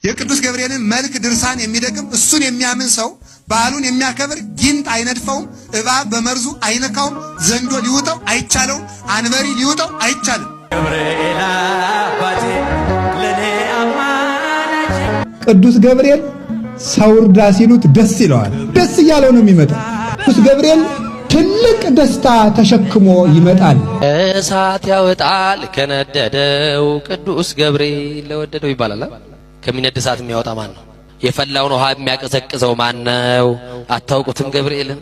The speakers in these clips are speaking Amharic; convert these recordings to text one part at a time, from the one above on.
የቅዱስ ገብርኤልን መልክ ድርሳን የሚደግም እሱን የሚያምን ሰው በዓሉን የሚያከብር ጊንጥ አይነድፈውም፣ እባብ በመርዙ አይነካውም፣ ዘንዶ ሊውጠው አይቻለውም፣ አንበሪ ሊውጠው አይቻልም። ቅዱስ ገብርኤል ሰው እርዳ ሲሉት ደስ ይለዋል። ደስ እያለው ነው የሚመጣው። ቅዱስ ገብርኤል ትልቅ ደስታ ተሸክሞ ይመጣል። እሳት ያወጣል ከነደደው ቅዱስ ገብርኤል ለወደደው ይባላል። ከሚነድ እሳት የሚያወጣ ማን ነው? የፈላውን ውሃ የሚያቀዘቅዘው ማን ነው? አታውቁትም? ገብርኤልን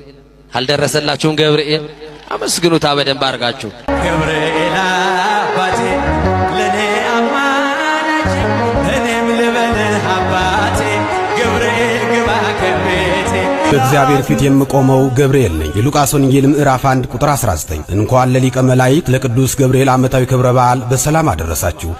አልደረሰላችሁም? ገብርኤል አመስግኑታ በደንብ አድርጋችሁ። ገብርኤል አባቴ ለኔ አማላጅ እኔም ልበልህ አባቴ ገብርኤል ግባ ከቤቴ። በእግዚአብሔር ፊት የምቆመው ገብርኤል ነኝ። የሉቃስ ወንጌል ምዕራፍ 1 ቁጥር 19። እንኳን ለሊቀ መላእክት ለቅዱስ ገብርኤል ዓመታዊ ክብረ በዓል በሰላም አደረሳችሁ።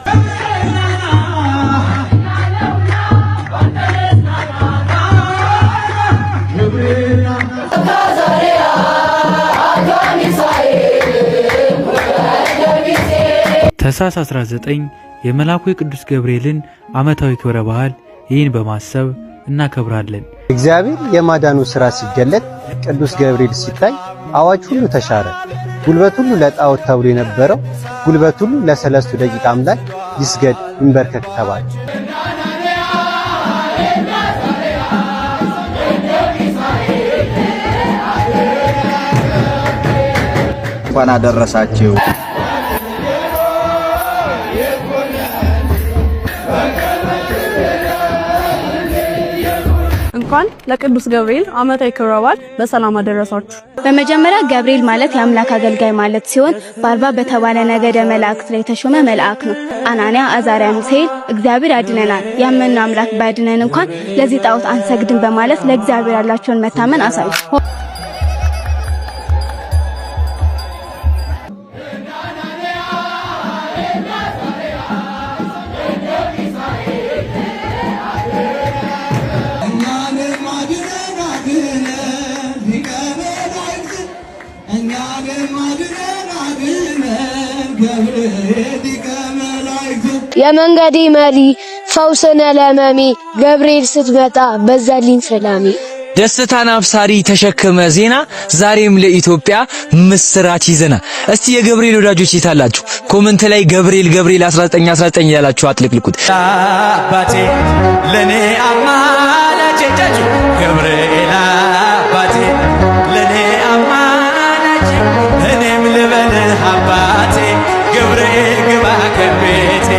ታኅሳስ 19 የመልአኩ የቅዱስ ገብርኤልን ዓመታዊ ክብረ በዓል ይህን በማሰብ እናከብራለን። እግዚአብሔር የማዳኑ ሥራ ሲገለጥ ቅዱስ ገብርኤል ሲታይ አዋጅ ሁሉ ተሻረ። ጉልበት ሁሉ ለጣዖት ተብሎ የነበረው ጉልበት ሁሉ ለሰለስቱ ደቂቅ አምላክ ይስገድ ይንበርከክ ተባለ። እንኳን አደረሳችሁ። እንኳን ለቅዱስ ገብርኤል ዓመታዊ ክብረ በዓል በሰላም አደረሳችሁ። በመጀመሪያ ገብርኤል ማለት የአምላክ አገልጋይ ማለት ሲሆን በአርባ በተባለ ነገደ መላእክት ላይ የተሾመ መልአክ ነው። አናንያ፣ አዛርያ፣ ሚሳኤል እግዚአብሔር ያድነናል ያመንነው አምላክ ባያድነን እንኳን ለዚህ ጣዖት አንሰግድም በማለት ለእግዚአብሔር ያላቸውን መታመን አሳዩ። የመንገዴ መሪ ፈውስነ ለመሜ ገብርኤል ስትመጣ በዛልኝ ሰላሜ። ደስታን አብሳሪ ተሸከመ ዜና ዛሬም ለኢትዮጵያ ምስራች ይዘና። እስቲ የገብርኤል ወዳጆች ይታላችሁ ኮሜንት ላይ ገብርኤል 1919 ያላችሁ አጥልቅልቁት። አባቴ ለኔ አማላጅ ገብርኤል አባቴ ለኔ አማላጅ እኔም ልበልህ አባቴ ገብርኤል ግባ ከቤቴ።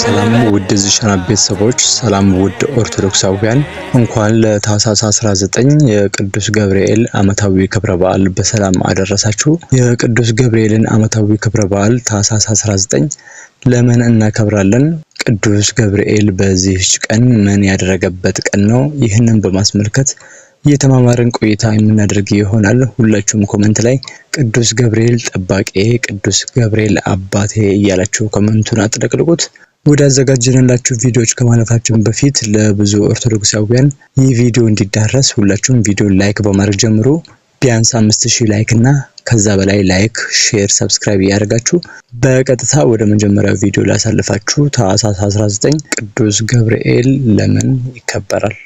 ሰላም ውድ ዝሻና ቤተሰቦች፣ ሰላም ውድ ኦርቶዶክሳውያን፣ እንኳን ለታኅሳስ 19 የቅዱስ ገብርኤል ዓመታዊ ክብረ በዓል በሰላም አደረሳችሁ። የቅዱስ ገብርኤልን ዓመታዊ ክብረ በዓል ታኅሳስ 19 ለምን እናከብራለን? ቅዱስ ገብርኤል በዚህች ቀን ምን ያደረገበት ቀን ነው? ይህንን በማስመልከት የተማማረን ቆይታ የምናደርግ ይሆናል። ሁላችሁም ኮሜንት ላይ ቅዱስ ገብርኤል ጠባቂ፣ ቅዱስ ገብርኤል አባቴ እያላችሁ ኮሜንቱን አጥለቅልቁት። ወደ አዘጋጀንላችሁ ቪዲዮዎች ከማለፋችን በፊት ለብዙ ኦርቶዶክሳውያን ይህ ቪዲዮ እንዲዳረስ ሁላችሁም ቪዲዮ ላይክ በማድረግ ጀምሩ። ቢያንስ 5000 ላይክ እና ከዛ በላይ ላይክ፣ ሼር፣ ሰብስክራይብ ያደርጋችሁ በቀጥታ ወደ መጀመሪያው ቪዲዮ ላሳልፋችሁ። ታኅሳስ 19 ቅዱስ ገብርኤል ለምን ይከበራል?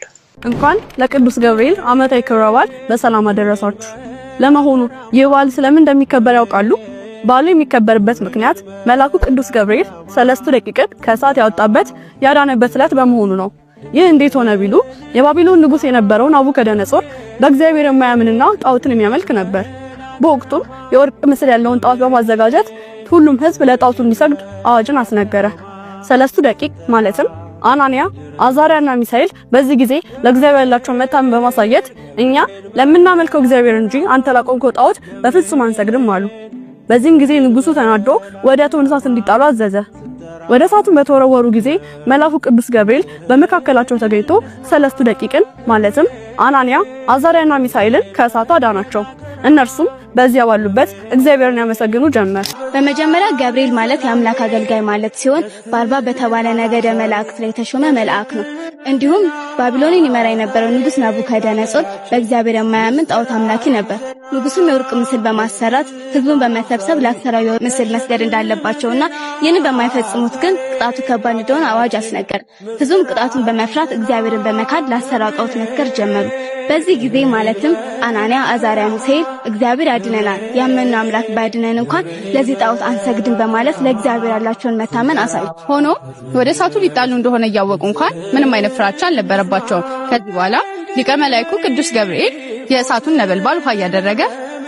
እንኳን ለቅዱስ ገብርኤል ዓመታዊ ክብረ በዓል በሰላም አደረሳችሁ። ለመሆኑ ይህ በዓል ስለምን እንደሚከበር ያውቃሉ? በዓሉ የሚከበርበት ምክንያት መልአኩ ቅዱስ ገብርኤል ሰለስቱ ደቂቅን ከእሳት ያወጣበት ያዳነበት ዕለት በመሆኑ ነው። ይህ እንዴት ሆነ ቢሉ የባቢሎን ንጉሥ የነበረው ናቡከደነጾር በእግዚአብሔር የማያምንና ጣዖትን የሚያመልክ ነበር። በወቅቱም የወርቅ ምስል ያለውን ጣዖት በማዘጋጀት ሁሉም ሕዝብ ለጣዖቱ እንዲሰግድ አዋጅን አስነገረ። ሰለስቱ ደቂቅ ማለትም አናንያ፣ አዛርያና ሚሳኤል በዚህ ጊዜ ለእግዚአብሔር ያላቸውን መታመን በማሳየት እኛ ለምናመልከው እግዚአብሔር እንጂ አንተ ላቆምከው ጣዖት በፍጹም አንሰግድም አሉ። በዚህም ጊዜ ንጉሱ ተናዶ ወደ እቶነ እሳት እንዲጣሉ አዘዘ። ወደ እሳቱን በተወረወሩ ጊዜ መልአኩ ቅዱስ ገብርኤል በመካከላቸው ተገኝቶ ሰለስቱ ደቂቅን ማለትም አናንያ፣ አዛርያና ሚሳኤልን ከእሳቱ አዳናቸው። እነርሱም በዚያ ባሉበት እግዚአብሔርን ያመሰግኑ ጀመር። በመጀመሪያ ገብርኤል ማለት የአምላክ አገልጋይ ማለት ሲሆን በአርባ በተባለ ነገደ መላእክት ላይ የተሾመ መልአክ ነው። እንዲሁም ባቢሎንን ይመራ የነበረው ንጉሥ ናቡከደነጾር በእግዚአብሔር የማያምን ጣዖት አምላኪ ነበር። ንጉሱም የወርቅ ምስል በማሰራት ህዝቡን በመሰብሰብ ለአሰራዊ ምስል መስገድ እንዳለባቸውና ይህን በማይፈጽሙት ግን ቅጣቱ ከባድ እንደሆነ አዋጅ አስነገረ። ህዝቡም ቅጣቱን በመፍራት እግዚአብሔርን በመካድ ለአሰራው ጣዖት መስገድ ጀመሩ። በዚህ ጊዜ ማለትም አናንያ፣ አዛርያ፣ ሚሳኤል እግዚአብሔር ያድነናል፣ ያመንነው አምላክ ባያድነን እንኳን ለዚህ ጣዖት አንሰግድም በማለት ለእግዚአብሔር ያላቸውን መታመን አሳዩ። ሆኖ ወደ እሳቱ ሊጣሉ እንደሆነ እያወቁ እንኳን ምንም አይነት ፍራቻ አልነበረባቸውም። ከዚህ በኋላ ሊቀ መላእክቱ ቅዱስ ገብርኤል የእሳቱን ነበልባል ውሃ እያደረገ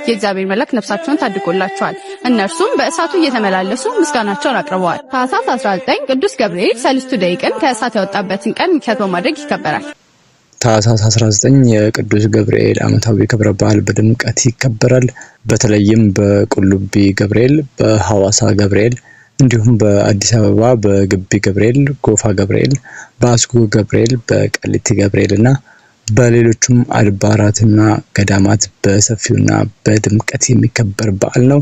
የእግዚአብሔር መልአክ ነፍሳቸውን ታድጎላቸዋል። እነርሱም በእሳቱ እየተመላለሱ ምስጋናቸውን አቅርበዋል። ታኅሳስ 19 ቅዱስ ገብርኤል ሰለስቱ ደቂቅን ከእሳት ያወጣበትን ቀን ምክንያት በማድረግ ይከበራል። ታኅሳስ 19 የቅዱስ ገብርኤል ዓመታዊ ክብረ በዓል በድምቀት ይከበራል። በተለይም በቁልቢ ገብርኤል፣ በሐዋሳ ገብርኤል እንዲሁም በአዲስ አበባ በግቢ ገብርኤል፣ ጎፋ ገብርኤል፣ በአስጎ ገብርኤል፣ በቀሊቲ ገብርኤልና በሌሎችም አድባራትና ገዳማት በሰፊውና በድምቀት የሚከበር በዓል ነው።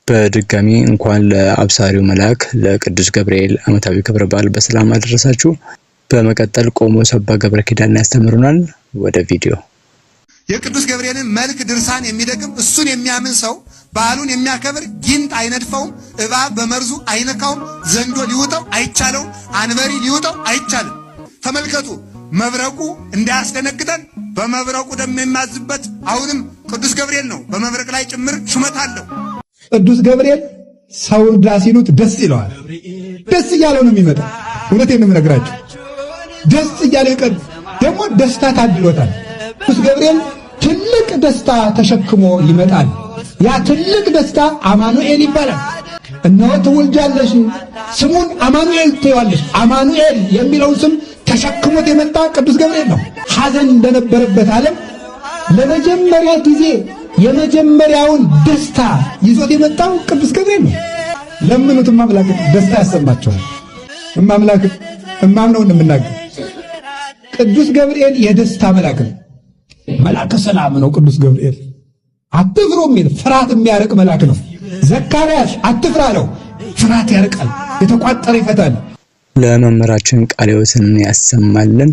በድጋሚ እንኳን ለአብሳሪው መልአክ ለቅዱስ ገብርኤል ዓመታዊ ክብረ በዓል በሰላም አደረሳችሁ። በመቀጠል ቆሞስ አባ ገብረ ኪዳን ያስተምሩናል። ወደ ቪዲዮ። የቅዱስ ገብርኤልን መልክ ድርሳን የሚደግም እሱን የሚያምን ሰው በዓሉን የሚያከብር ጊንጥ አይነድፈውም፣ እባብ በመርዙ አይነካውም፣ ዘንዶ ሊውጠው አይቻለውም፣ አንበሪ ሊውጠው አይቻልም። ተመልከቱ፣ መብረቁ እንዳያስደነግጠን በመብረቁ ደም የሚያዝበት አሁንም ቅዱስ ገብርኤል ነው። በመብረቅ ላይ ጭምር ሹመት አለው። ቅዱስ ገብርኤል ሰው እርዳ ሲሉት ደስ ይለዋል። ደስ እያለው ነው የሚመጣው። እውነቴን ነው የምነግራችሁ። ደስ እያለው ይቀር ደግሞ ደስታ ታድሎታል። ቅዱስ ገብርኤል ትልቅ ደስታ ተሸክሞ ይመጣል። ያ ትልቅ ደስታ አማኑኤል ይባላል። እነሆ ትወልጃለሽ፣ ስሙን አማኑኤል ትይዋለሽ። አማኑኤል የሚለውን ስም ተሸክሞት የመጣ ቅዱስ ገብርኤል ነው። ሐዘን እንደነበረበት ዓለም ለመጀመሪያ ጊዜ የመጀመሪያውን ደስታ ይዞት የመጣው ቅዱስ ገብርኤል ነው። ለምኑት አምላክ ደስታ ያሰማቸዋል። አምላክ ነው እንደምናገር ቅዱስ ገብርኤል የደስታ መልአክ ነው። መልአከ ሰላም ነው ቅዱስ ገብርኤል። አትፍሩ የሚል ፍርሃት የሚያርቅ መልአክ ነው። ዘካርያስ አትፍራ አለው። ፍርሃት ያርቃል፣ የተቋጠረ ይፈታል። ለመምህራችን ቃለ ሕይወትን ያሰማልን።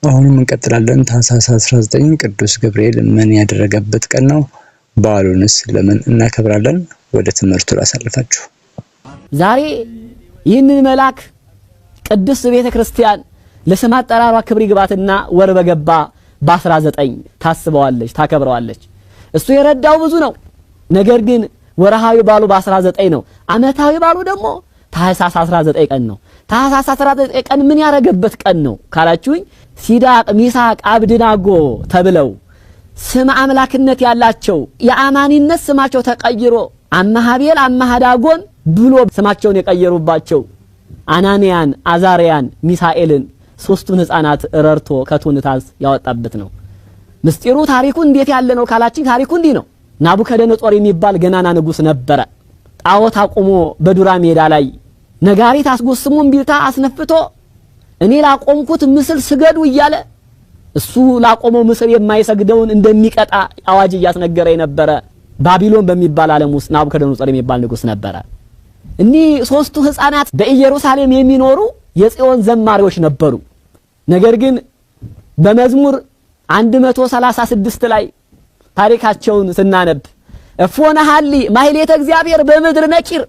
አሁንም እንቀጥላለን። ታኅሳስ 19 ቅዱስ ገብርኤል ምን ያደረገበት ቀን ነው? በዓሉንስ ለምን እናከብራለን? ወደ ትምህርቱ ላሳልፋችሁ። ዛሬ ይህንን መልአክ ቅዱስ ቤተ ክርስቲያን ለስም አጠራሯ ክብር ይግባትና ወር በገባ በ19 ታስበዋለች፣ ታከብረዋለች። እሱ የረዳው ብዙ ነው። ነገር ግን ወርሃዊ ባሉ በ19 ነው። ዓመታዊ ባሉ ደግሞ ታኅሳስ 19 ቀን ነው። ታኅሳስ 19 ቀን ምን ያረገበት ቀን ነው ካላችሁኝ፣ ሲዳቅ፣ ሚሳቅ፣ አብድናጎ ተብለው ስም አምላክነት ያላቸው የአማኒነት ስማቸው ተቀይሮ አማሃቤል አማሃዳጎን ብሎ ስማቸውን የቀየሩባቸው አናንያን፣ አዛርያን፣ ሚሳኤልን ሶስቱን ሕፃናት ረርቶ ከቱንታስ ያወጣበት ነው። ምስጢሩ ታሪኩ እንዴት ያለ ነው ካላችን፣ ታሪኩ እንዲህ ነው። ናቡከደነጾር የሚባል ገናና ንጉስ ነበረ። ጣዖት አቁሞ በዱራ ሜዳ ላይ ነጋሪት አስጎስሞ እምቢልታ አስነፍቶ እኔ ላቆምኩት ምስል ስገዱ እያለ እሱ ላቆመው ምስል የማይሰግደውን እንደሚቀጣ አዋጅ እያስነገረ የነበረ ባቢሎን በሚባል ዓለም ውስጥ ናቡከደነጾር የሚባል ንጉስ ነበረ። እኒህ ሶስቱ ሕፃናት በኢየሩሳሌም የሚኖሩ የጽዮን ዘማሪዎች ነበሩ። ነገር ግን በመዝሙር 136 ላይ ታሪካቸውን ስናነብ እፎነሃሊ ማህሌተ እግዚአብሔር በምድር ነቂር፣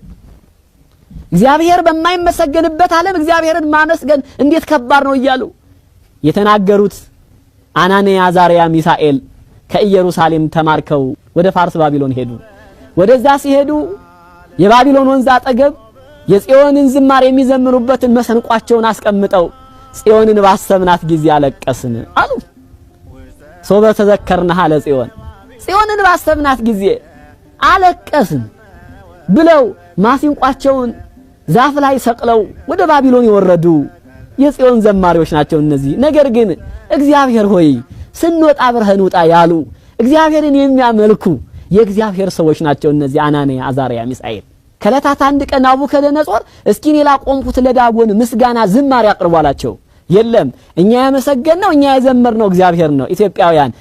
እግዚአብሔር በማይመሰገንበት ዓለም እግዚአብሔርን ማመስገን እንዴት ከባድ ነው እያሉ የተናገሩት አናንያ፣ አዛርያ፣ ሚሳኤል ከኢየሩሳሌም ተማርከው ወደ ፋርስ ባቢሎን ሄዱ። ወደዛ ሲሄዱ የባቢሎን ወንዝ አጠገብ የጽዮንን ዝማሬ የሚዘምሩበትን መሰንቋቸውን አስቀምጠው ጽዮንን ባሰብናት ጊዜ አለቀስን አሉ። ሶበ ተዘከርናሃ ለጽዮን፣ ጽዮንን ባሰብናት ጊዜ አለቀስን ብለው ማሲንቋቸውን ዛፍ ላይ ሰቅለው ወደ ባቢሎን የወረዱ የጽዮን ዘማሪዎች ናቸው እነዚህ። ነገር ግን እግዚአብሔር ሆይ ስንወጣ አብረህን ውጣ ያሉ እግዚአብሔርን የሚያመልኩ የእግዚአብሔር ሰዎች ናቸው እነዚህ አናንያ፣ አዛርያ፣ ሚሳኤል። ከለታት አንድ ቀን ናቡከደነጾር እስኪ እኔ ላቆምኩት ለዳጎን ምስጋና ዝማሬ አቅርቧላቸው። የለም እኛ ያመሰገንነው እኛ የዘመርነው እግዚአብሔር ነው። ኢትዮጵያውያን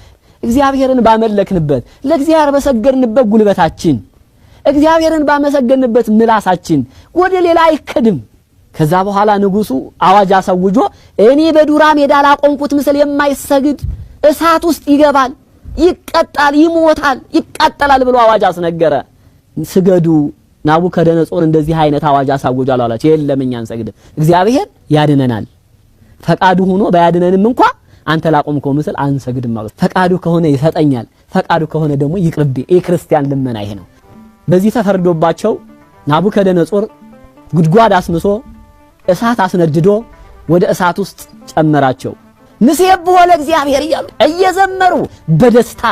እግዚአብሔርን ባመለክንበት ለእግዚአብሔር በሰገድንበት ጉልበታችን እግዚአብሔርን ባመሰገንበት ምላሳችን ወደ ሌላ አይከድም። ከዛ በኋላ ንጉሱ አዋጅ አሰውጆ እኔ በዱራ ሜዳ ላቆምኩት ምስል የማይሰግድ እሳት ውስጥ ይገባል፣ ይቀጣል፣ ይሞታል፣ ይቃጠላል ብሎ አዋጅ አስነገረ። ስገዱ ናቡከደነጾር እንደዚህ አይነት አዋጅ አሳውጇል አላቸው። የለም እኛ አንሰግድም፣ እግዚአብሔር ያድነናል፣ ፈቃዱ ሆኖ ባያድነንም እንኳን አንተ ላቆምከው ምስል አንሰግድም ማለት ፈቃዱ ከሆነ ይሰጠኛል፣ ፈቃዱ ከሆነ ደግሞ ይቅርብ። የክርስቲያን ልመና ይሄ ነው። በዚህ ተፈርዶባቸው ናቡከደነጾር ጉድጓድ አስምሶ እሳት አስነድዶ ወደ እሳት ውስጥ ጨመራቸው። ንሴብሖ ለእግዚአብሔር እያሉ እየዘመሩ በደስታ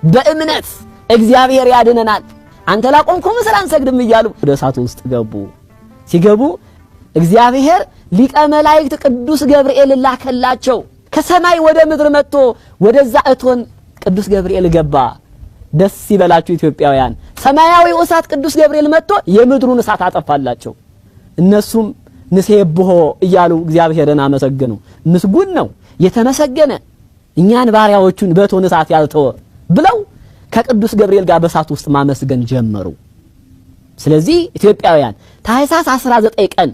በእምነት እግዚአብሔር ያድነናል፣ አንተ ላቆምከው ምስል አንሰግድም እያሉ ወደ እሳቱ ውስጥ ገቡ። ሲገቡ እግዚአብሔር ሊቀ መላእክት ቅዱስ ገብርኤል ላከላቸው። ከሰማይ ወደ ምድር መጥቶ ወደዛ እቶን ቅዱስ ገብርኤል ገባ። ደስ ይበላችሁ ኢትዮጵያውያን፣ ሰማያዊው እሳት ቅዱስ ገብርኤል መጥቶ የምድሩን እሳት አጠፋላቸው። እነሱም ንሴብሖ እያሉ እግዚአብሔርን አመሰገኑ። ምስጉን ነው የተመሰገነ እኛን ባሪያዎቹን በእቶን እሳት ያልተወ ብለው ከቅዱስ ገብርኤል ጋር በእሳት ውስጥ ማመስገን ጀመሩ። ስለዚህ ኢትዮጵያውያን ታኅሳስ 19 ቀን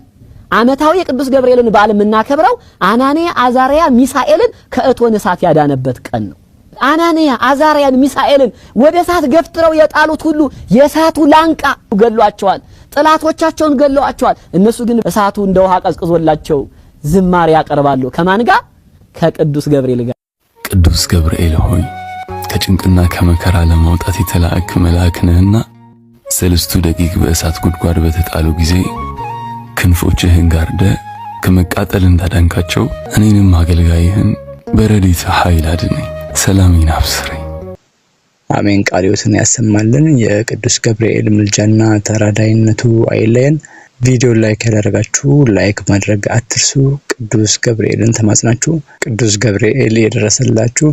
ዓመታዊ የቅዱስ ገብርኤልን በዓል የምናከብረው አናንያ አዛርያ ሚሳኤልን ከእቶን እሳት ያዳነበት ቀን ነው። አናንያ አዛርያን ሚሳኤልን ወደ እሳት ገፍትረው የጣሉት ሁሉ የእሳቱ ላንቃ ገሏቸዋል፣ ጥላቶቻቸውን ገለዋቸዋል። እነሱ ግን እሳቱ እንደ ውሃ ቀዝቅዞላቸው ዝማሬ ያቀርባሉ። ከማን ጋር? ከቅዱስ ገብርኤል ጋር። ቅዱስ ገብርኤል ሆይ ከጭንቅና ከመከራ ለማውጣት የተላእክ መልአክ ነህና ሰለስቱ ደቂቅ በእሳት ጉድጓድ በተጣሉ ጊዜ ክንፎችህን ጋርደ ከመቃጠል እንዳዳንካቸው እኔንም አገልጋይህን በረድኤት ኃይል አድነኝ፣ ሰላሜን አብስረኝ። አሜን። ቃልዮትን ያሰማልን። የቅዱስ ገብርኤል ምልጃና ተራዳይነቱ አይለየን። ቪዲዮ ላይክ ያደረጋችሁ ላይክ ማድረግ አትርሱ። ቅዱስ ገብርኤልን ተማጽናችሁ ቅዱስ ገብርኤል የደረሰላችሁ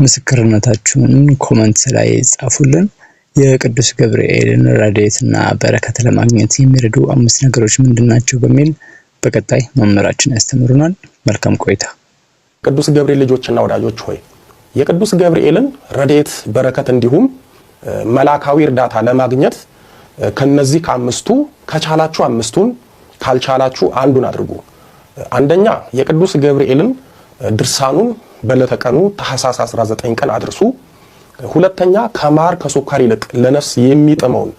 ምስክርነታችሁን ኮሜንት ላይ ጻፉልን። የቅዱስ ገብርኤልን ረድኤትና በረከት ለማግኘት የሚረዱ 5 ነገሮች ምንድናቸው በሚል በቀጣይ መምህራችን ያስተምሩናል። መልካም ቆይታ። ቅዱስ ገብርኤል ልጆችና ወዳጆች ሆይ የቅዱስ ገብርኤልን ረድኤት በረከት እንዲሁም መላካዊ እርዳታ ለማግኘት ከነዚህ ከአምስቱ ከቻላችሁ 5ቱን ካልቻላችሁ አንዱን አድርጉ። አንደኛ የቅዱስ ገብርኤልን ድርሳኑን በለተቀኑ ታኅሳስ 19 ቀን አድርሱ። ሁለተኛ ከማር ከሱካር ይልቅ ለነፍስ የሚጥመውን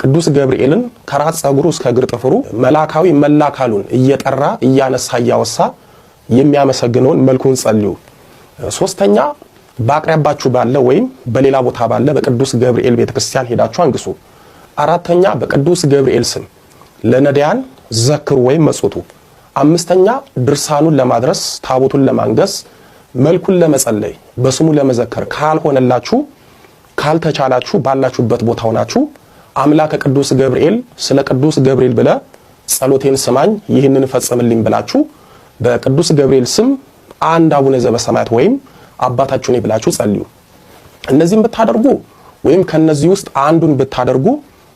ቅዱስ ገብርኤልን ከራስ ጸጉሩ እስከ እግር ጥፍሩ መላካዊ መላካሉን እየጠራ እያነሳ እያወሳ የሚያመሰግነውን መልኩን ጸልዩ። ሶስተኛ በአቅራቢያችሁ ባለ ወይም በሌላ ቦታ ባለ በቅዱስ ገብርኤል ቤተክርስቲያን ሄዳችሁ አንግሱ። አራተኛ በቅዱስ ገብርኤል ስም ለነዳያን ዘክሩ ወይም መጽቱ። አምስተኛ ድርሳኑን ለማድረስ ታቦቱን ለማንገስ መልኩን ለመጸለይ በስሙ ለመዘከር ካልሆነላችሁ ካልተቻላችሁ ባላችሁበት ቦታ ሆናችሁ አምላከ ቅዱስ ገብርኤል ስለ ቅዱስ ገብርኤል ብለ ጸሎቴን ስማኝ ይህንን ፈጽምልኝ ብላችሁ በቅዱስ ገብርኤል ስም አንድ አቡነ ዘበሰማያት ወይም አባታችሁ ነኝ ብላችሁ ጸልዩ። እነዚህን ብታደርጉ ወይም ከነዚህ ውስጥ አንዱን ብታደርጉ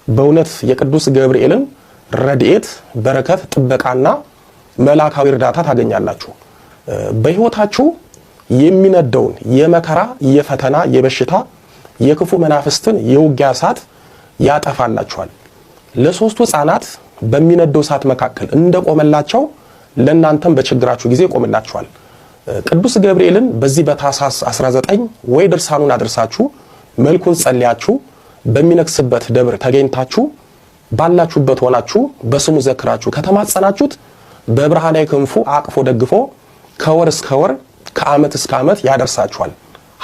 በእውነት የቅዱስ ገብርኤልን ረድኤት በረከት ጥበቃና መላካዊ እርዳታ ታገኛላችሁ። በህይወታችሁ የሚነደውን የመከራ የፈተና የበሽታ የክፉ መናፍስትን የውጊያ እሳት ያጠፋላችኋል። ለሶስቱ ሕፃናት በሚነደው እሳት መካከል እንደቆመላቸው ለእናንተም በችግራችሁ ጊዜ ቆምላችኋል። ቅዱስ ገብርኤልን በዚህ በታኅሳስ 19 ወይ ድርሳኑን አድርሳችሁ መልኩን ጸልያችሁ በሚነክስበት ደብር ተገኝታችሁ ባላችሁበት ሆናችሁ በስሙ ዘክራችሁ ከተማጸናችሁት በብርሃናዊ ክንፉ አቅፎ ደግፎ ከወር እስከ ወር ከዓመት እስከ ዓመት ያደርሳችኋል።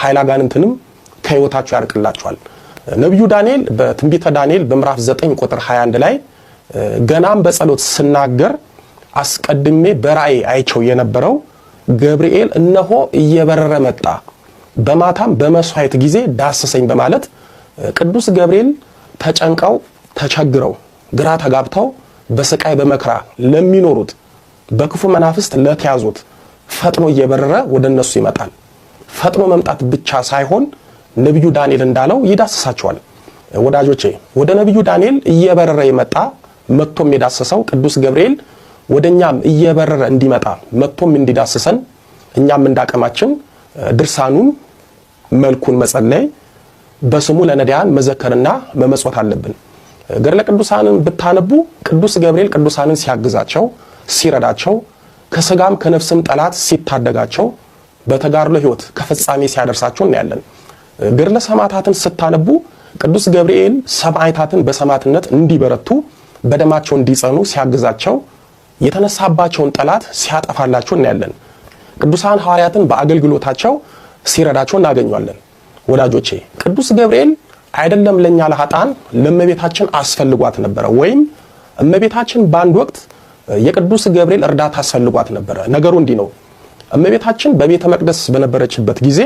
ኃይለ አጋንንትንም ከህይወታችሁ ያርቅላችኋል። ነብዩ ዳንኤል በትንቢተ ዳንኤል በምዕራፍ 9 ቁጥር 21 ላይ ገናም በጸሎት ስናገር አስቀድሜ በራእይ አይቸው የነበረው ገብርኤል እነሆ እየበረረ መጣ፣ በማታም በመስዋዕት ጊዜ ዳሰሰኝ በማለት ቅዱስ ገብርኤል ተጨንቀው ተቸግረው ግራ ተጋብተው በስቃይ በመከራ ለሚኖሩት በክፉ መናፍስት ለተያዙት ፈጥኖ እየበረረ ወደነሱ ይመጣል። ፈጥኖ መምጣት ብቻ ሳይሆን ነብዩ ዳንኤል እንዳለው ይዳስሳቸዋል። ወዳጆቼ ወደ ነብዩ ዳንኤል እየበረረ ይመጣ መጥቶም የዳሰሰው ቅዱስ ገብርኤል ወደኛም እየበረረ እንዲመጣ መጥቶም እንዲዳስሰን እኛም እንዳቀማችን ድርሳኑን መልኩን መጸለይ በስሙ ለነዳያን መዘከርና መመጽወት አለብን። ገድለ ቅዱሳንን ብታነቡ ቅዱስ ገብርኤል ቅዱሳንን ሲያግዛቸው ሲረዳቸው ከስጋም ከነፍስም ጠላት ሲታደጋቸው በተጋድሎ ህይወት ከፍጻሜ ሲያደርሳቸው እናያለን። ገድለ ሰማዕታትን ስታነቡ ቅዱስ ገብርኤል ሰማዕታትን በሰማዕትነት እንዲበረቱ በደማቸው እንዲጸኑ ሲያግዛቸው የተነሳባቸውን ጠላት ሲያጠፋላቸው እናያለን። ቅዱሳን ሐዋርያትን በአገልግሎታቸው ሲረዳቸው እናገኛለን። ወዳጆቼ ቅዱስ ገብርኤል አይደለም ለኛ ለኃጥአን ለእመቤታችን አስፈልጓት ነበር ወይም እመቤታችን በአንድ ወቅት የቅዱስ ገብርኤል እርዳታ አስፈልጓት ነበር። ነገሩ እንዲህ ነው። እመቤታችን በቤተ መቅደስ በነበረችበት ጊዜ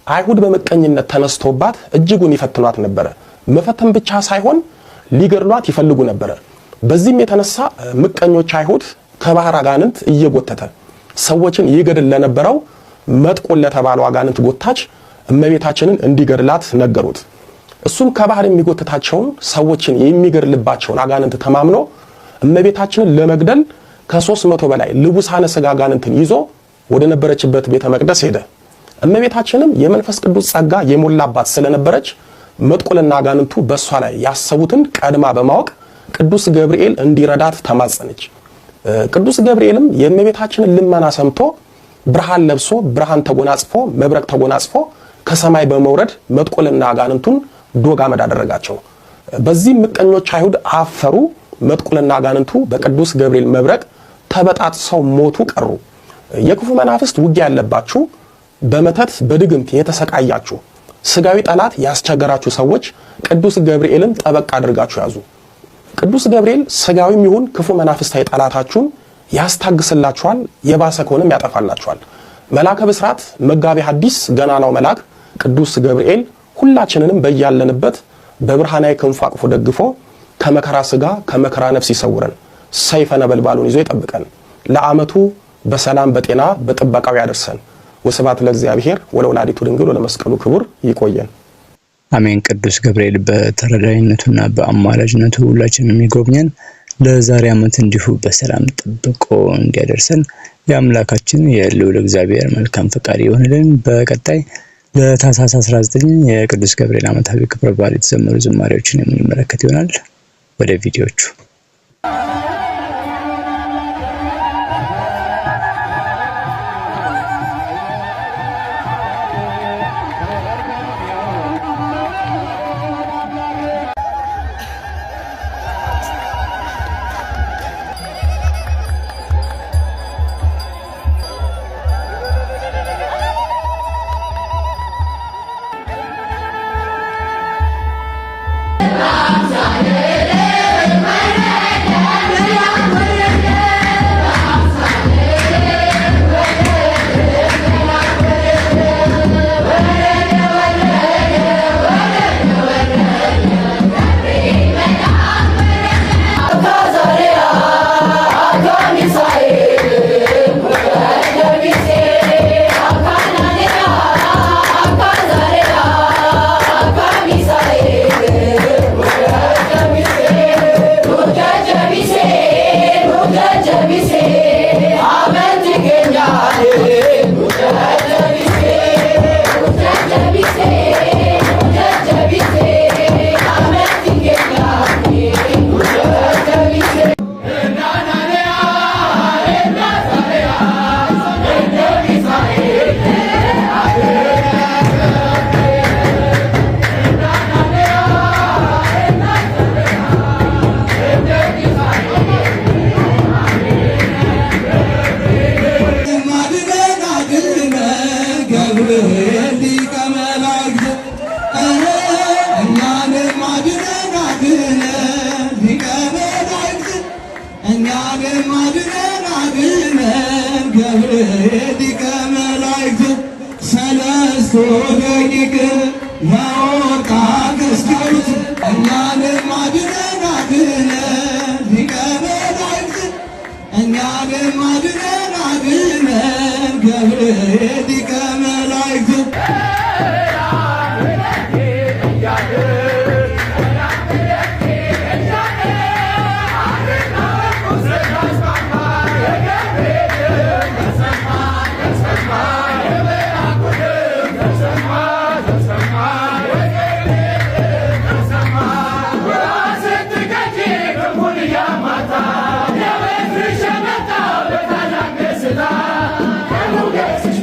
አይሁድ በመቀኝነት ተነስተውባት እጅጉን ይፈትኗት ነበር። መፈተን ብቻ ሳይሆን ሊገድሏት ይፈልጉ ነበር። በዚህም የተነሳ ምቀኞች አይሁድ ከባህር አጋንንት እየጎተተ ሰዎችን ይገድል ለነበረው መጥቆል ለተባለው አጋንንት ጎታች እመቤታችንን እንዲገድላት ነገሩት። እሱም ከባህር የሚጎተታቸውን ሰዎችን የሚገድልባቸውን አጋንንት ተማምኖ እመቤታችንን ለመግደል ከ300 በላይ ልቡሳነ ሥጋ አጋንንትን ይዞ ወደ ነበረችበት ቤተ መቅደስ ሄደ። እመቤታችንም የመንፈስ ቅዱስ ጸጋ የሞላባት ስለነበረች መጥቆልና አጋንንቱ በሷ ላይ ያሰቡትን ቀድማ በማወቅ ቅዱስ ገብርኤል እንዲረዳት ተማጸነች። ቅዱስ ገብርኤልም የእመቤታችንን ልመና ሰምቶ ብርሃን ለብሶ ብርሃን ተጎናጽፎ መብረቅ ተጎናጽፎ ከሰማይ በመውረድ መጥቆልና አጋንንቱን ዶግ አመድ አደረጋቸው። በዚህ ምቀኞች አይሁድ አፈሩ። መጥቆልና አጋንንቱ በቅዱስ ገብርኤል መብረቅ ተበጣጥሰው ሞቱ ቀሩ። የክፉ መናፍስት ውጊያ ያለባችሁ በመተት በድግምት የተሰቃያችሁ ስጋዊ ጠላት ያስቸገራችሁ ሰዎች ቅዱስ ገብርኤልን ጠበቅ አድርጋችሁ ያዙ። ቅዱስ ገብርኤል ስጋዊም ይሁን ክፉ መናፍስታዊ ጠላታችሁን ያስታግስላችኋል፣ የባሰ ከሆነም ያጠፋላችኋል። መልአከ ብስራት መጋቤ ሐዲስ ገናናው መልአክ ቅዱስ ገብርኤል ሁላችንንም በያለንበት በብርሃናዊ ክንፉ አቅፎ ደግፎ ከመከራ ስጋ ከመከራ ነፍስ ይሰውረን፣ ሰይፈ ነበልባሉን ይዞ ይጠብቀን፣ ለዓመቱ በሰላም በጤና በጥበቃው ያደርሰን። ወስብሐት ለእግዚአብሔር ወለወላዲቱ ድንግል ወለመስቀሉ ክቡር። ይቆየን። አሜን። ቅዱስ ገብርኤል በተረዳይነቱና በአማላጅነቱ ሁላችንም የሚጎብኘን ለዛሬ ዓመት እንዲሁ በሰላም ጥብቆ እንዲያደርሰን የአምላካችን የልዑል እግዚአብሔር መልካም ፈቃድ ይሆንልን። በቀጣይ ለታኅሳስ 19 የቅዱስ ገብርኤል ዓመታዊ ክብረ በዓል የተዘመሩ ዝማሬዎችን የምንመለከት ይሆናል። ወደ ቪዲዮቹ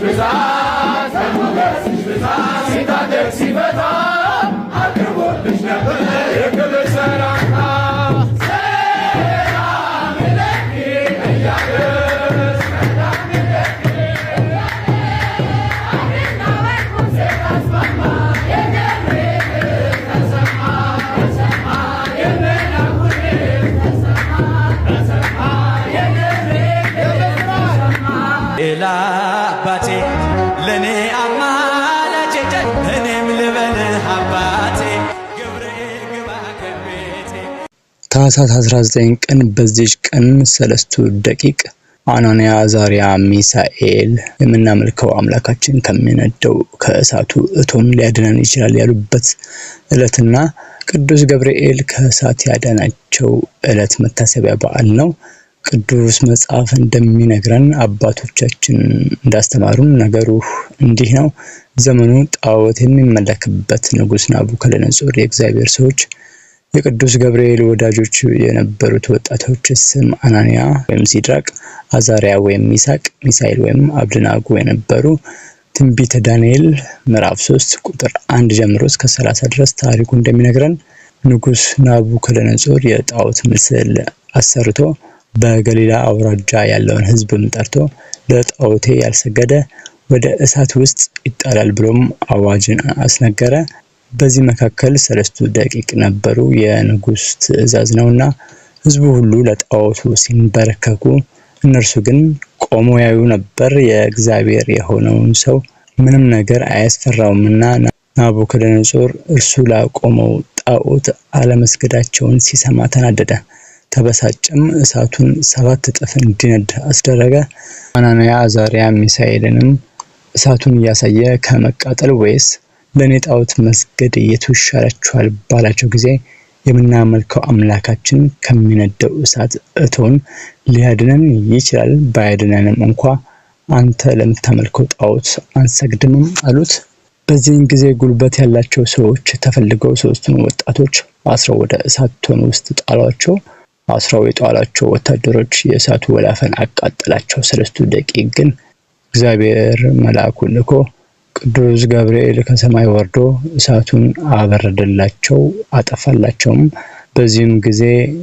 Bizarre, አባቴ ለኔ አማላጄ እኔም ልበልህ አባቴ ገብርኤል ግባ ከቤቴ። ታኅሳስ 19 ቀን በዚች ቀን 3 ደቂቅ አናንያ፣ አዛርያ፣ ሚሳኤል የምናመልከው አምላካችን ከሚነደው ከእሳቱ እቶን ሊያድነን ይችላል ያሉበት ዕለትና ቅዱስ ገብርኤል ከእሳት ያዳናቸው ዕለት መታሰቢያ በዓል ነው። ቅዱስ መጽሐፍ እንደሚነግረን አባቶቻችን እንዳስተማሩን ነገሩ እንዲህ ነው። ዘመኑ ጣዖት የሚመለክበት ንጉሥ ናቡከደነጾር የእግዚአብሔር ሰዎች የቅዱስ ገብርኤል ወዳጆች የነበሩት ወጣቶች ስም አናንያ ወይም ሲድራቅ፣ አዛርያ ወይም ሚሳቅ፣ ሚሳኤል ወይም አብደናጎ የነበሩ ትንቢተ ዳንኤል ምዕራፍ 3 ቁጥር 1 ጀምሮ እስከ 30 ድረስ ታሪኩ እንደሚነግረን ንጉሥ ናቡከደነጾር የጣዖት ምስል አሰርቶ በገሊላ አውራጃ ያለውን ሕዝብም ጠርቶ ለጣዖቴ ያልሰገደ ወደ እሳት ውስጥ ይጣላል ብሎም አዋጅን አስነገረ። በዚህ መካከል 3 ደቂቅ ነበሩ። የንጉሥ ትእዛዝ ነውና ሕዝቡ ሁሉ ለጣዖቱ ሲንበረከኩ እነርሱ ግን ቆመው ያዩ ነበር። የእግዚአብሔር የሆነውን ሰው ምንም ነገር አያስፈራውምና ናቡከደነጾር እርሱ ላቆመው ጣዖት አለመስገዳቸውን ሲሰማ ተናደደ፣ ተበሳጨም። እሳቱን 7 እጥፍ እንዲነድ አስደረገ። አናንያ፣ አዛርያ፣ ሚሳኤልንም እሳቱን እያሳየ ከመቃጠል ወይስ ለኔ ጣዖት መስገድ የቱ ይሻላችኋል ባላቸው ጊዜ የምናመልከው አምላካችን ከሚነደው እሳት እቶን ሊያድነን ይችላል፣ ባያድነንም እንኳ አንተ ለምታመልከው ጣዖት አንሰግድምም አሉት። በዚህን ጊዜ ጉልበት ያላቸው ሰዎች ተፈልገው 3ቱን ወጣቶች አስረው ወደ እሳት እቶን ውስጥ ጣሏቸው። አስረው የጣሏቸው ወታደሮች የእሳቱ ወላፈን አቃጠላቸው። 3 ደቂቅ ግን እግዚአብሔር መልአኩን ልኮ ቅዱስ ገብርኤል ከሰማይ ወርዶ እሳቱን አበረደላቸው፣ አጠፋላቸውም። በዚህም ጊዜ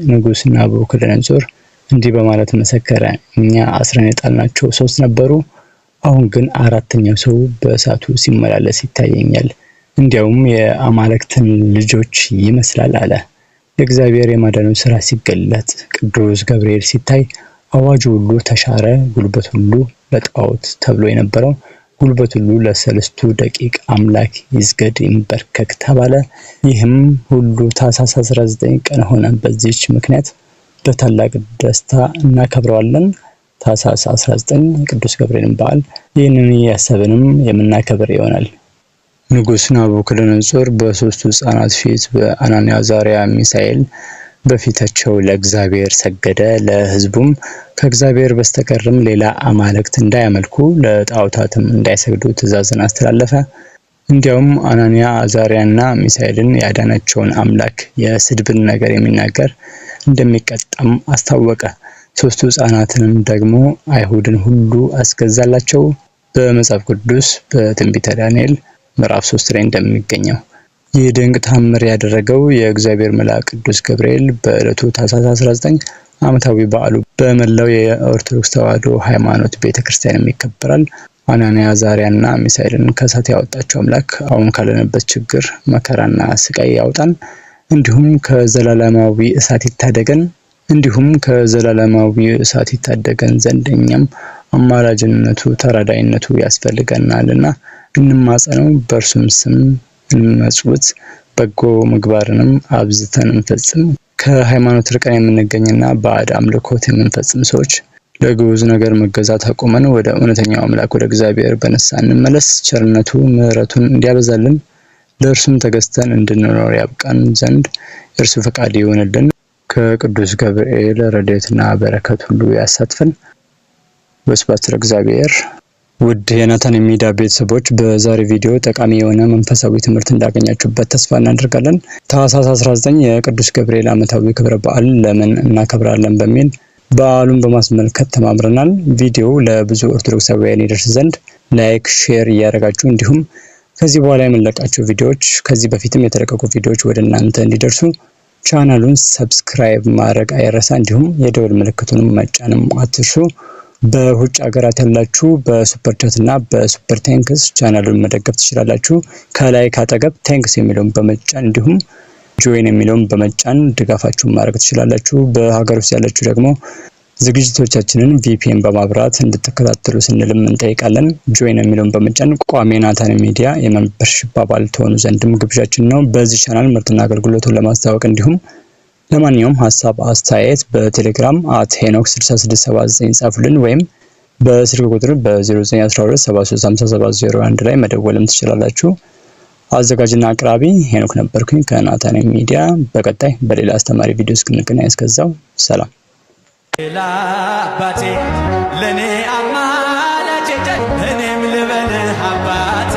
ንጉሥ ናቡከደነጾር እንዲህ በማለት መሰከረ፣ እኛ አስረን የጣልናቸው 3 ነበሩ፣ አሁን ግን 4ኛው ሰው በእሳቱ ሲመላለስ ይታየኛል፣ እንዲያውም የአማልክትን ልጆች ይመስላል አለ። የእግዚአብሔር የማዳኑ ሥራ ሲገለጥ ቅዱስ ገብርኤል ሲታይ አዋጁ ሁሉ ተሻረ። ጉልበት ሁሉ ለጣዖት ተብሎ የነበረው ጉልበት ሁሉ ለ3 ደቂቅ አምላክ ይስገድ ይንበርከክ ተባለ። ይህም ሁሉ ታኅሳስ 19 ቀን ሆነ። በዚህች ምክንያት በታላቅ ደስታ እናከብረዋለን። ታኅሳስ 19 ቅዱስ ገብርኤልን በዓል ይህንን ያሰብንም የምናከብር ይሆናል። ንጉሥ ናቡከደነጾር በ3ቱ ሕፃናት ፊት በአናንያ፣ አዛርያ፣ ሚሳኤል በፊታቸው ለእግዚአብሔር ሰገደ። ለሕዝቡም ከእግዚአብሔር በስተቀርም ሌላ አማልክት እንዳያመልኩ ለጣዖታትም እንዳይሰግዱ ትእዛዝን አስተላለፈ። እንዲያውም አናንያ፣ አዛርያና ሚሳኤልን ያዳናቸውን አምላክ የስድብን ነገር የሚናገር እንደሚቀጣም አስታወቀ። 3ቱ ሕፃናትንም ደግሞ አይሁድን ሁሉ አስገዛላቸው። በመጽሐፍ ቅዱስ በትንቢተ ዳንኤል ምዕራፍ 3 ላይ እንደሚገኘው ይህ ድንቅ ታምር ያደረገው የእግዚአብሔር መልአክ ቅዱስ ገብርኤል በዕለቱ ታኅሳስ 19 ዓመታዊ በዓሉ በመላው የኦርቶዶክስ ተዋሕዶ ሃይማኖት ቤተክርስቲያን ይከበራል። አናንያ፣ አዛርያና ሚሳኤልን ከእሳት ያወጣቸው አምላክ አሁን ካለንበት ችግር፣ መከራና ስቃይ ያውጣን፣ እንዲሁም ከዘላለማዊ እሳት ይታደገን ዘንድ እኛም አማላጅነቱ ተራዳይነቱ ያስፈልገናልና እንማጸነው። በእርሱም ስም እንመጽውት፣ በጎ ምግባርንም አብዝተን እንፈጽም። ከሃይማኖት ርቀን የምንገኝና ባዕድ አምልኮት የምንፈጽም ሰዎች ለግዑዝ ነገር መገዛት አቁመን ወደ እውነተኛው አምላክ ወደ እግዚአብሔር በንስሐ እንመለስ። ቸርነቱ ምሕረቱን እንዲያበዛልን ለእርሱም ተገዝተን እንድንኖር ያብቃን ዘንድ የእርሱ ፈቃድ ይሆንልን። ከቅዱስ ገብርኤል ረድኤትና በረከት ሁሉ ያሳትፈን። ወስብሐት ለእግዚአብሔር። ውድ የናታን ሚዲያ ቤተሰቦች በዛሬ ቪዲዮ ጠቃሚ የሆነ መንፈሳዊ ትምህርት እንዳገኛችሁበት ተስፋ እናደርጋለን። ታኅሳስ 19 የቅዱስ ገብርኤል ዓመታዊ ክብረ በዓል ለምን እናከብራለን በሚል በዓሉን በማስመልከት ተማምረናል። ቪዲዮው ለብዙ ኦርቶዶክሳውያን ይደርስ ዘንድ ላይክ፣ ሼር እያደረጋችሁ እንዲሁም ከዚህ በኋላ የምንለቃቸው ቪዲዮዎች ከዚህ በፊትም የተለቀቁ ቪዲዮዎች ወደ እናንተ እንዲደርሱ ቻናሉን ሰብስክራይብ ማድረግ አይረሳ። እንዲሁም የደወል ምልክቱንም መጫንም አትርሱ። በውጭ ሀገራት ያላችሁ በሱፐር ቻት እና በሱፐር ቴንክስ ቻናሉን መደገፍ ትችላላችሁ። ከላይ ካጠገብ ቴንክስ የሚለውን በመጫን እንዲሁም ጆይን የሚለውን በመጫን ድጋፋችሁን ማድረግ ትችላላችሁ። በሀገር ውስጥ ያላችሁ ደግሞ ዝግጅቶቻችንን VPN በማብራት እንድትከታተሉ ስንልም እንጠይቃለን። ጆይን የሚለውን በመጫን ቋሚ ናታን ሚዲያ የመምበርሺፕ አባል ትሆኑ ዘንድም ግብዣችን ነው። በዚህ ቻናል ምርጥና አገልግሎቱን ለማስተዋወቅ እንዲሁም ለማንኛውም ሐሳብ አስተያየት በቴሌግራም @ሄኖክ6679 ጻፉልን ወይም በስልክ ቁጥር በ0912735701 ላይ መደወልም ትችላላችሁ። አዘጋጅና አቅራቢ ሄኖክ ነበርኩኝ ከናታን ሚዲያ። በቀጣይ በሌላ አስተማሪ ቪዲዮ እስክንገናኝ እስከዛው ሰላም። ለአባቴ ለኔ አማላጄ እኔም ልበልህ አባቴ